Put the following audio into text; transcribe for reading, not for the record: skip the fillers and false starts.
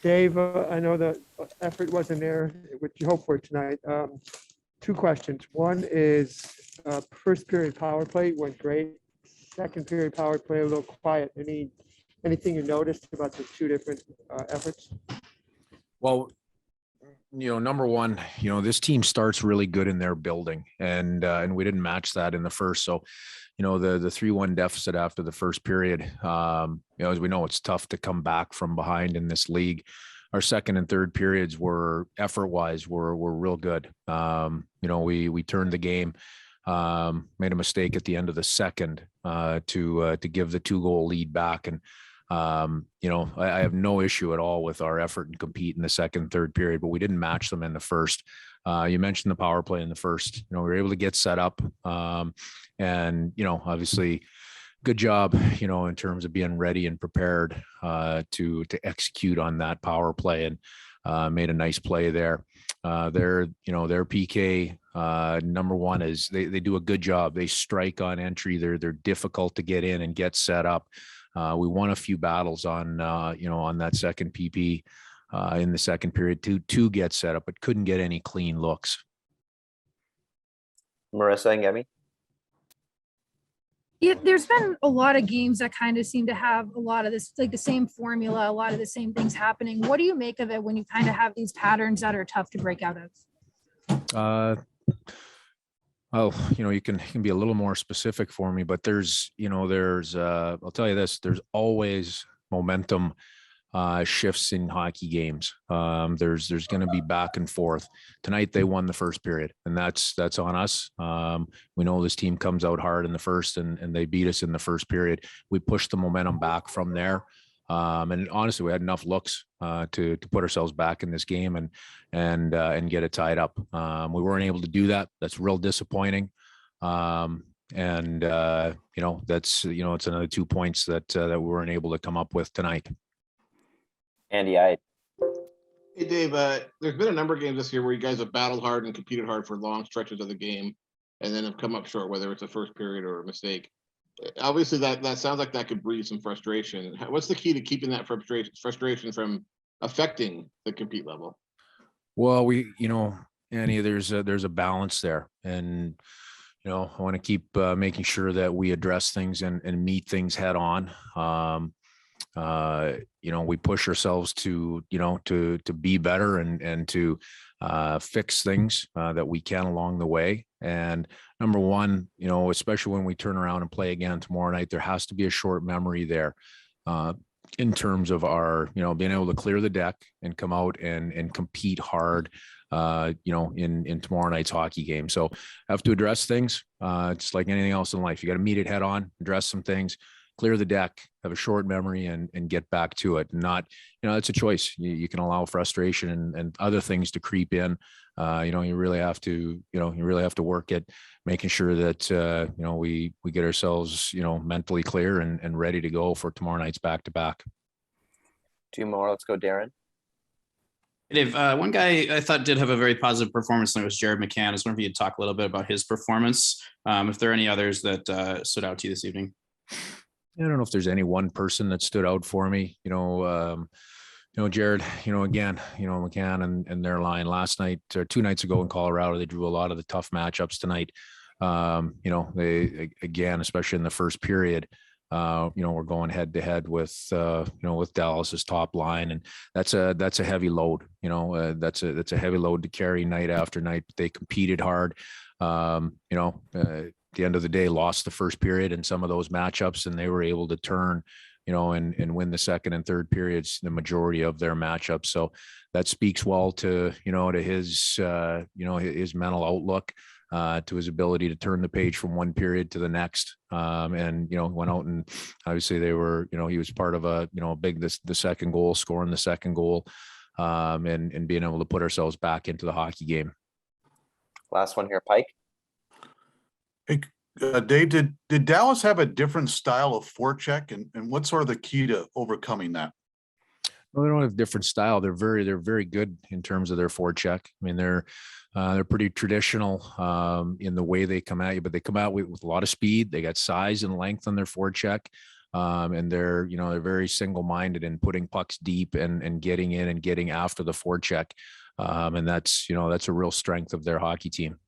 Dave, I know the effort wasn't there, which you hope for tonight. Two questions. One is first period power play went great. Second period power play a little quiet. Anything you noticed about the two different efforts? Well, number one, this team starts really good in their building, and we didn't match that in the first. So, the 3-1 deficit after the first period, as we know, it's tough to come back from behind in this league. Our second and third periods were effort-wise were real good. We turned the game, made a mistake at the end of the second to give the 2-goal lead back, and I have no issue at all with our effort and compete in the second, third period, but we didn't match them in the first. You mentioned the power play in the first. We were able to get set up, and obviously, good job, in terms of being ready and prepared to execute on that power play, and made a nice play there. Their PK number one is they do a good job. They strike on entry. They're difficult to get in and get set up. We won a few battles on that second PP in the second period to get set up, but couldn't get any clean looks. Marissa and Gabby? Yeah, there's been a lot of games that kind of seem to have a lot of this, like the same formula, a lot of the same things happening. What do you make of it when you kind of have these patterns that are tough to break out of? Well, you can be a little more specific for me, but there's I'll tell you this, there's always momentum shifts in hockey games. There's going to be back and forth. Tonight they won the first period, and that's on us. We know this team comes out hard in the first, and they beat us in the first period. We pushed the momentum back from there. And honestly, we had enough looks to put ourselves back in this game and get it tied up. We weren't able to do that. That's real disappointing. That's it's another 2 points that we weren't able to come up with tonight. Andy, Hey, Dave, there's been a number of games this year where you guys have battled hard and competed hard for long stretches of the game and then have come up short, whether it's a first period or a mistake. Obviously, that sounds like that could breed some frustration. What's the key to keeping that frustration from affecting the compete level? Well, Andy, there's a balance there. And, I want to keep making sure that we address things and meet things head on. We push ourselves to be better and to fix things that we can along the way. And number one, especially when we turn around and play again tomorrow night, there has to be a short memory there in terms of our, being able to clear the deck and come out and compete hard, in tomorrow night's hockey game. So I have to address things just like anything else in life. You got to meet it head on, address some things, clear the deck, have a short memory, and get back to it. Not, it's a choice. You can allow frustration and other things to creep in. You really have to work at making sure that, we get ourselves, mentally clear and ready to go for tomorrow night's back-to-back. 2 more. Let's go, Darren. Dave, one guy I thought did have a very positive performance, and it was Jared McCann. I was wondering if you'd talk a little bit about his performance. If there are any others that stood out to you this evening. I don't know if there's any one person that stood out for me. Jared, again, McCann and their line last night or 2 nights ago in Colorado, they drew a lot of the tough matchups tonight. They, again, especially in the first period, we're going head to head with Dallas's top line. And that's a heavy load, that's a heavy load to carry night after night. They competed hard, at the end of the day, lost the first period in some of those matchups, and they were able to turn, and win the second and third periods, the majority of their matchups. So that speaks well to, to his, his mental outlook, to his ability to turn the page from one period to the next. And, went out and obviously they were, he was part of the second goal, scoring the second goal, and being able to put ourselves back into the hockey game. Last one here, Pike. Hey, Dave, did Dallas have a different style of forecheck, and what's sort of the key to overcoming that? Well, they don't have a different style. They're very good in terms of their forecheck. I mean, they're pretty traditional in the way they come at you, but they come out with a lot of speed. They got size and length on their forecheck. And they're, they're very single-minded in putting pucks deep and getting in and getting after the forecheck. And that's a real strength of their hockey team.